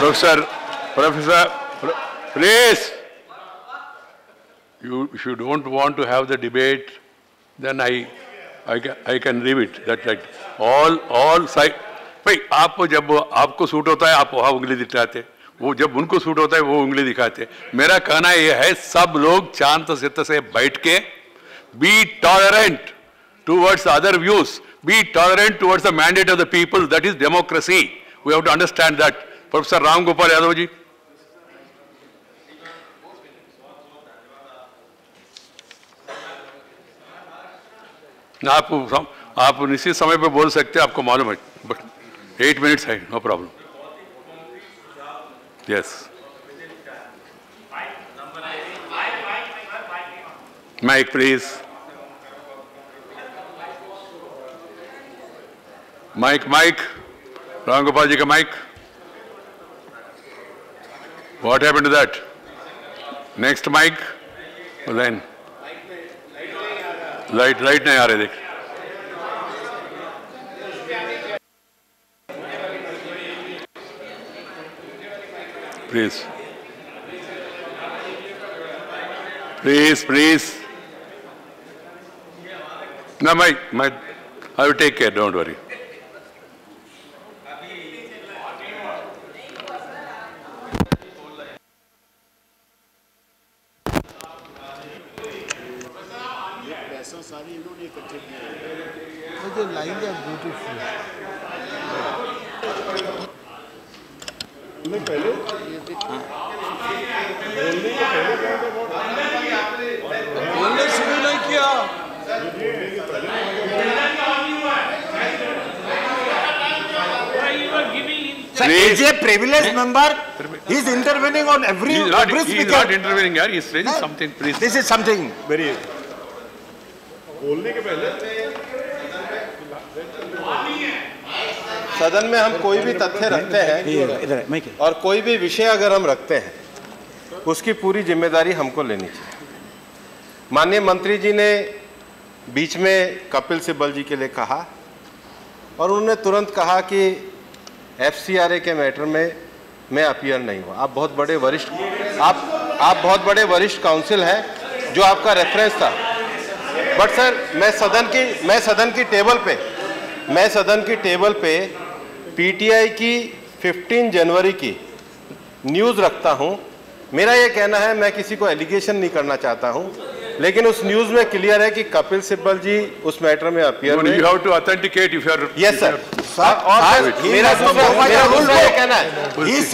Professor, please. If you don't want to have the debate, then I can leave it. That like all side. भाई आपको जब आपको suit होता है आप वहाँ उंगली दिखाते, वो जब उनको सूट होता है वो उंगली दिखाते. मेरा कहना ये है सब लोग शांत चित्त से बैठ के be tolerant towards other views, be tolerant towards the mandate of the people. That is democracy. We have to understand that. Professor Ram Gopal Yadav ji. आप निश्चित समय पे बोल सकते हैं, आपको मालूम है, बट 8 minutes है, no problem. Yes. Mic please. Mic. Ram Gopal ji का mic. What happened to that? Next mic. Then light नहीं आ रहे देख. Please. No, I will take care. Don't worry. The lines are beautiful. बोलने शुरू नहीं किया. Sir, is a privileged member. He is intervening on every speaker. He is not intervening here. He is saying something. Please. This is something very. बोलने के पहले सदन में हम कोई भी तथ्य रखते हैं और कोई भी विषय अगर हम रखते हैं उसकी पूरी जिम्मेदारी हमको लेनी चाहिए. माननीय मंत्री जी ने बीच में कपिल सिब्बल जी के लिए कहा और उन्होंने तुरंत कहा कि एफसीआरए के मैटर में मैं अपीयर नहीं हुआ. आप बहुत बड़े वरिष्ठ काउंसिल हैं जो आपका रेफरेंस था. बट सर मैं सदन की टेबल पे पीटीआई की 15 जनवरी की न्यूज़ रखता हूं. मेरा ये कहना है, मैं किसी को एलिगेशन नहीं करना चाहता हूं, लेकिन उस न्यूज़ में क्लियर है कि कपिल सिब्बल जी उस मैटर में अपीयर हुए. You have to authenticate if you are. Yes sir. और मेरा दूसरा ये कहना है, जिस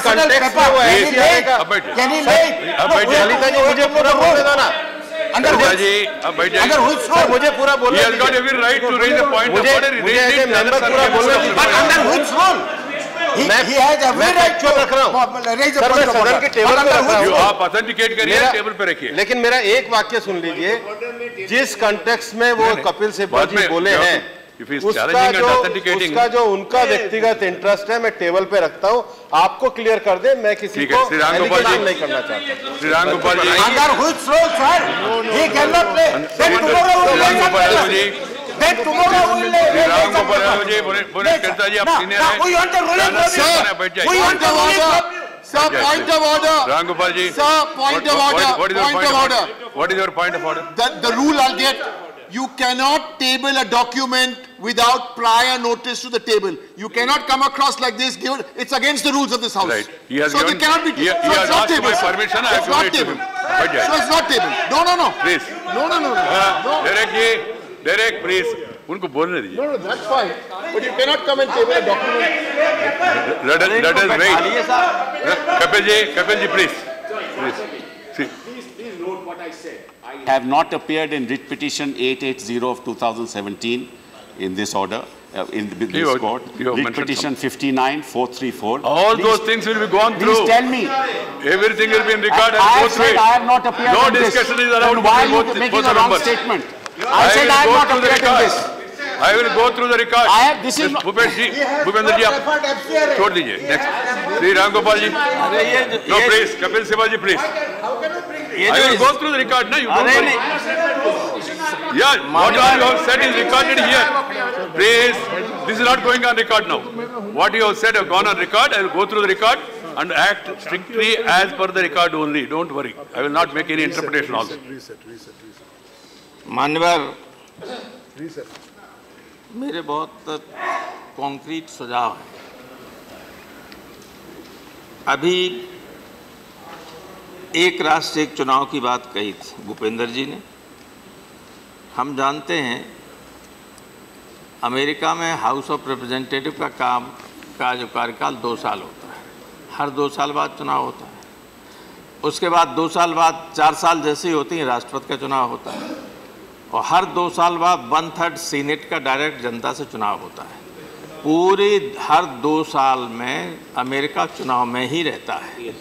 कंटेक्स्ट में वो है ललिता जी मुझे पूरा बोलने दो ना. मुझे पूरा बोलने आप ऑथेंटिकेट करिए, टेबल पे रखिए. लेकिन मेरा एक वाक्य सुन लीजिए. जिस कंटेक्स्ट में वो कपिल सिब्बल जी बोले हैं उसका जो उनका व्यक्तिगत इंटरेस्ट है मैं टेबल पे रखता हूं. आपको क्लियर कर दे, मैं किसी को एलिगेशन नहीं करना चाहता. श्री राम गोपाल जी. Sir, point of order. Ram Gopal ji. Sir, point of order. What is your point of order? The rule I'll get. You cannot table a document without prior notice to the table. You cannot come across like this. It's against the rules of this house. Right. He has so given, they cannot be. He has asked my permission. I have given it to him. So it's not table. No. Please. No. Derek, please. उनको बोलने दीजिए. No, that's fine. But you cannot come and table a document. Let us wait. Kapil ji, please. Please note what I said. I have not appeared in writ petition 880 of 2017 in this order, in this court. Writ petition 59434. All those things will be gone through. Please tell me. Everything will be in record and go through it. I have not appeared no in this. discussion is allowed. Why are you making a wrong statement? I said I have not appeared in this. I will go through the record. This is Bhupendra जी आप छोड़ दीजिए. Next, Shri Ram Gopal ji. No, please, Kapil Sibal ji, please. I will go through the record. No, you don't worry. Yeah, what you have said is recorded here. Please, This is not going on record now. What you have said have gone on record. I will go through the record and act strictly as per the record only. Don't worry. I will not make any interpretation also. मान्यवर, मेरे बहुत concrete सुझाव है। अभी एक राष्ट्र एक चुनाव की बात कही थी भूपेंद्र जी ने। हम जानते हैं अमेरिका में हाउस ऑफ रिप्रेजेंटेटिव का जो कार्यकाल 2 साल होता है, हर 2 साल बाद चुनाव होता है। उसके बाद 2 साल बाद 4 साल जैसे ही होती हैं राष्ट्रपति का चुनाव होता है, और हर 2 साल बाद 1/3 सीनेट का डायरेक्ट जनता से चुनाव होता है। पूरे हर 2 साल में अमेरिका चुनाव में ही रहता है।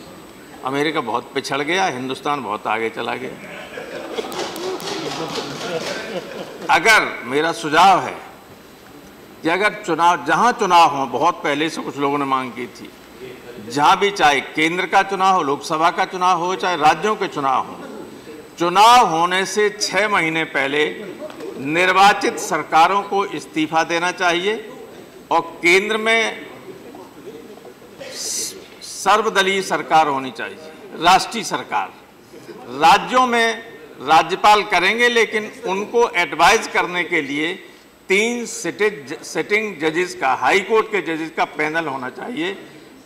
अमेरिका बहुत पिछड़ गया, हिंदुस्तान बहुत आगे चला गया। अगर मेरा सुझाव है कि अगर चुनाव, जहां चुनाव हो, बहुत पहले से कुछ लोगों ने मांग की थी, जहां भी, चाहे केंद्र का चुनाव हो, लोकसभा का चुनाव हो, चाहे राज्यों के चुनाव हो, चुनाव होने से 6 महीने पहले निर्वाचित सरकारों को इस्तीफा देना चाहिए और केंद्र में सर्वदलीय सरकार होनी चाहिए, राष्ट्रीय सरकार। राज्यों में राज्यपाल करेंगे, लेकिन उनको एडवाइज करने के लिए 3 सिटिंग जजेस का, हाई कोर्ट के जजेस का पैनल होना चाहिए,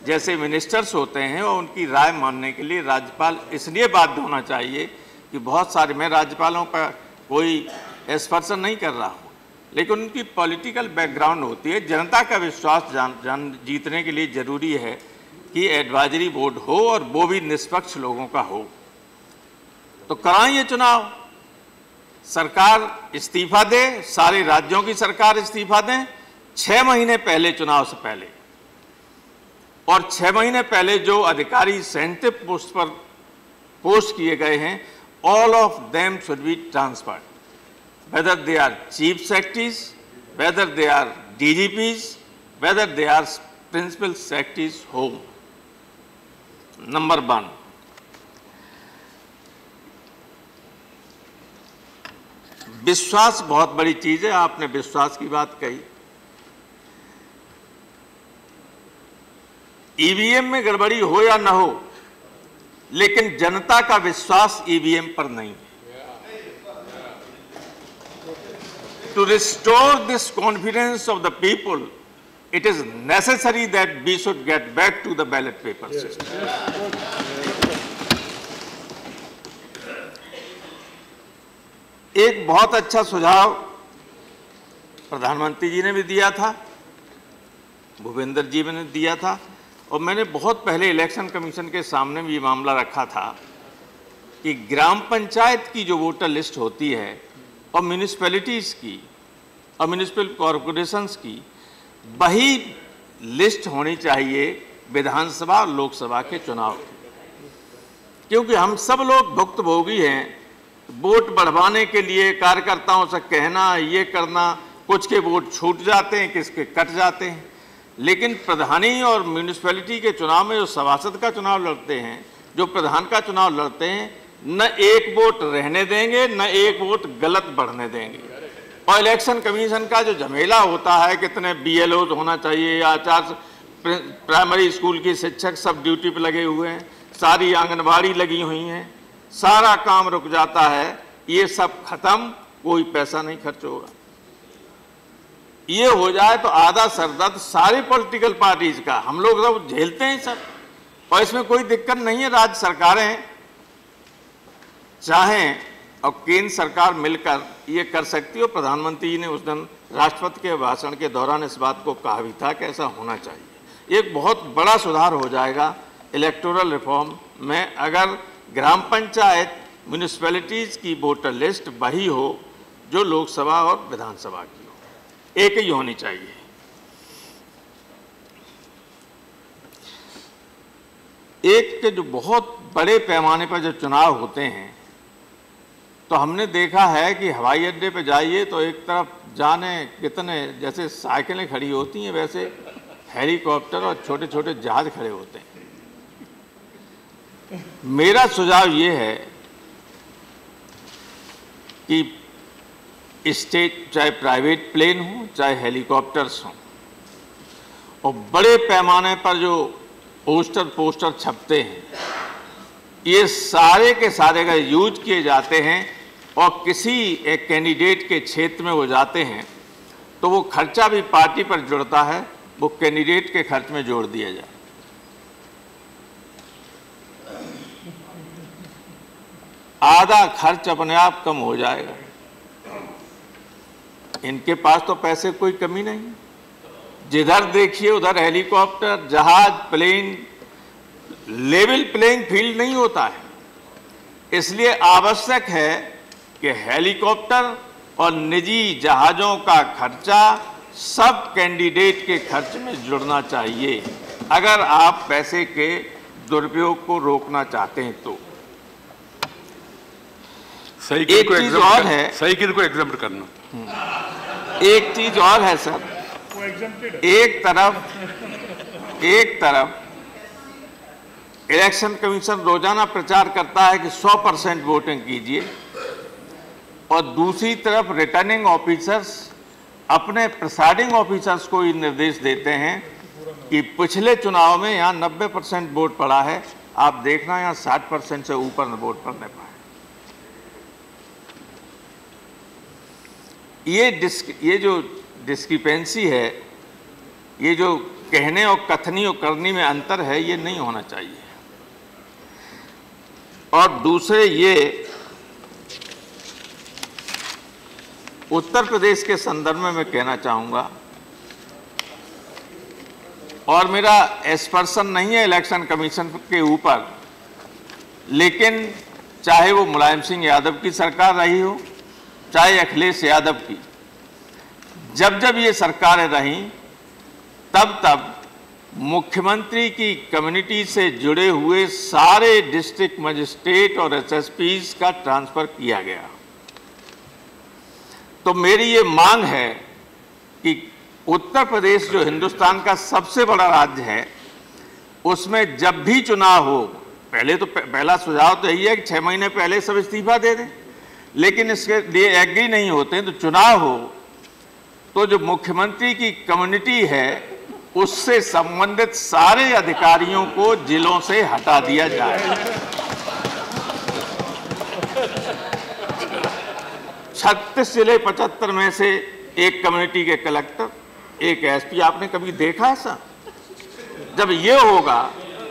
जैसे मिनिस्टर्स होते हैं, और उनकी राय मानने के लिए राज्यपाल इसलिए बाध्य होना चाहिए कि बहुत सारे, मैं राज्यपालों पर कोई एस्पर्शन नहीं कर रहा हूँ, लेकिन उनकी पॉलिटिकल बैकग्राउंड होती है। जनता का विश्वास जीतने के लिए ज़रूरी है कि एडवाइजरी बोर्ड हो और वो भी निष्पक्ष लोगों का हो। तो कराइए चुनाव, सरकार इस्तीफा दे, सारे राज्यों की सरकार इस्तीफा दें 6 महीने पहले, चुनाव से पहले, और 6 महीने पहले जो अधिकारी सेंसिटिव पोस्ट पर पोस्ट किए गए हैं, all of them should be transferred, whether they are chief secretaries, whether they are DGPs, whether they are principal secretaries home. Number 1. विश्वास बहुत बड़ी चीज है। आपने विश्वास की बात कही। ईवीएम में गड़बड़ी हो या ना हो, लेकिन जनता का विश्वास ईवीएम पर नहीं है। To restore this confidence of the people, it is necessary that we should get back to the ballot paper system. एक बहुत अच्छा सुझाव प्रधानमंत्री जी ने भी दिया था, भूपेंद्र जी ने दिया था, और मैंने बहुत पहले इलेक्शन कमीशन के सामने भी ये मामला रखा था कि ग्राम पंचायत की जो वोटर लिस्ट होती है और म्यूनिसिपैलिटीज़ की और म्यूनिसिपल कॉरपोरेशंस की, वही लिस्ट होनी चाहिए विधानसभा और लोकसभा के चुनाव की, क्योंकि हम सब लोग भुक्तभोगी हैं। वोट बढ़वाने के लिए कार्यकर्ताओं से कहना, ये करना, कुछ के वोट छूट जाते हैं, किसके कट जाते हैं, लेकिन प्रधानी और म्यूनिसिपैलिटी के चुनाव में जो सभासद का चुनाव लड़ते हैं, जो प्रधान का चुनाव लड़ते हैं, न एक वोट रहने देंगे, न एक वोट गलत बढ़ने देंगे। और इलेक्शन कमीशन का जो झमेला होता है, कितने BLOs होना चाहिए, आचार्य प्राइमरी स्कूल की शिक्षक सब ड्यूटी पे लगे हुए हैं, सारी आंगनबाड़ी लगी हुई हैं, सारा काम रुक जाता है। ये सब खत्म, कोई पैसा नहीं खर्च होगा। ये हो जाए तो आधा सरदर्द सारी पॉलिटिकल पार्टीज का, हम लोग सब झेलते हैं सब, और इसमें कोई दिक्कत नहीं है। राज्य सरकारें चाहें और केंद्र सरकार मिलकर ये कर सकती है। प्रधानमंत्री जी ने उस दिन राष्ट्रपति के भाषण के दौरान इस बात को कहा भी था कि ऐसा होना चाहिए। एक बहुत बड़ा सुधार हो जाएगा इलेक्टोरल रिफॉर्म में, अगर ग्राम पंचायत म्यूनिसिपैलिटीज़ की वोटर लिस्ट वही हो जो लोकसभा और विधानसभा की हो, एक ही होनी चाहिए। एक के जो बहुत बड़े पैमाने पर जो चुनाव होते हैं, तो हमने देखा है कि हवाई अड्डे पे जाइए तो एक तरफ जाने कितने, जैसे साइकिलें खड़ी होती हैं वैसे हेलीकॉप्टर और छोटे छोटे जहाज खड़े होते हैं। मेरा सुझाव ये है कि स्टेट, चाहे प्राइवेट प्लेन हो, चाहे हेलीकॉप्टर्स हों, और बड़े पैमाने पर जो पोस्टर छपते हैं, ये सारे के सारे अगर यूज किए जाते हैं और किसी एक कैंडिडेट के क्षेत्र में वो जाते हैं तो वो खर्चा भी पार्टी पर जुड़ता है, वो कैंडिडेट के खर्च में जोड़ दिया जाए। आधा खर्च अपने आप कम हो जाएगा। इनके पास तो पैसे कोई कमी नहीं, जिधर देखिए उधर हेलीकॉप्टर, जहाज, प्लेन, लेवल प्लेइंग फील्ड नहीं होता है। इसलिए आवश्यक है कि हेलीकॉप्टर और निजी जहाज़ों का खर्चा सब कैंडिडेट के खर्च में जुड़ना चाहिए, अगर आप पैसे के दुरुपयोग को रोकना चाहते हैं तो। एक चीज और है, साइकिल को एग्जम्प्ट करना। एक चीज और है सर, एक तरफ इलेक्शन कमीशन रोजाना प्रचार करता है कि 100% वोटिंग कीजिए, और दूसरी तरफ रिटर्निंग ऑफिसर्स अपने प्रिसाइडिंग ऑफिसर्स को ये निर्देश देते हैं कि पिछले चुनाव में यहाँ 90% वोट पड़ा है, आप देखना यहाँ 60% से ऊपर वोट पड़ने पाए। ये जो डिस्क्रिपेंसी है, ये जो कहने और कथनी और करनी में अंतर है, ये नहीं होना चाहिए। और दूसरे, ये उत्तर प्रदेश के संदर्भ में मैं कहना चाहूँगा, और मेरा एस्पर्शन नहीं है इलेक्शन कमीशन के ऊपर, लेकिन चाहे वो मुलायम सिंह यादव की सरकार रही हो, चाहे अखिलेश यादव की, जब जब ये सरकारें रहीं तब मुख्यमंत्री की कम्युनिटी से जुड़े हुए सारे डिस्ट्रिक्ट मजिस्ट्रेट और एसएसपीज का ट्रांसफर किया गया। तो मेरी ये मांग है कि उत्तर प्रदेश जो हिंदुस्तान का सबसे बड़ा राज्य है, उसमें जब भी चुनाव हो, पहला सुझाव तो यही है कि 6 महीने पहले सब इस्तीफा दे दें, लेकिन इसके लिए एग्री नहीं होते हैं, तो चुनाव हो तो जो मुख्यमंत्री की कम्युनिटी है उससे संबंधित सारे अधिकारियों को जिलों से हटा दिया जाए। 36 जिले 75 में से एक कम्युनिटी के कलेक्टर, एक एसपी, आपने कभी देखा ऐसा? जब ये होगा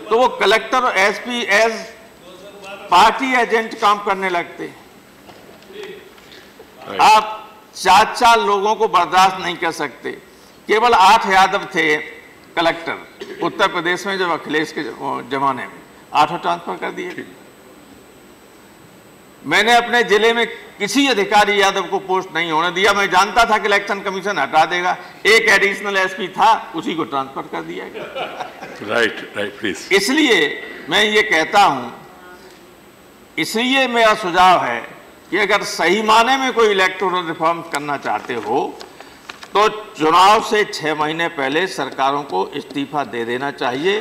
तो वो कलेक्टर और एसपी एज पार्टी एजेंट काम करने लगते हैं। आप 4 लोगों को बर्दाश्त नहीं कर सकते। केवल 8 यादव थे कलेक्टर उत्तर प्रदेश में, जब अखिलेश के जमाने में 8 ट्रांसफर कर दिए। मैंने अपने जिले में किसी अधिकारी यादव को पोस्ट नहीं होने दिया। मैं जानता था कि इलेक्शन कमीशन हटा देगा। एक एडिशनल एसपी था, उसी को ट्रांसफर कर दिया गया। Right, please. इसलिए मैं ये कहता हूं, इसलिए मेरा सुझाव है कि अगर सही माने में कोई इलेक्टोरल रिफॉर्म करना चाहते हो तो चुनाव से 6 महीने पहले सरकारों को इस्तीफा दे देना चाहिए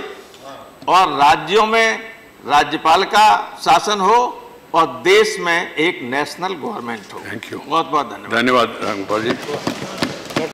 और राज्यों में राज्यपाल का शासन हो और देश में एक नेशनल गवर्नमेंट हो। Thank you. बहुत बहुत धन्यवाद। धन्यवाद रामगोपाल जी।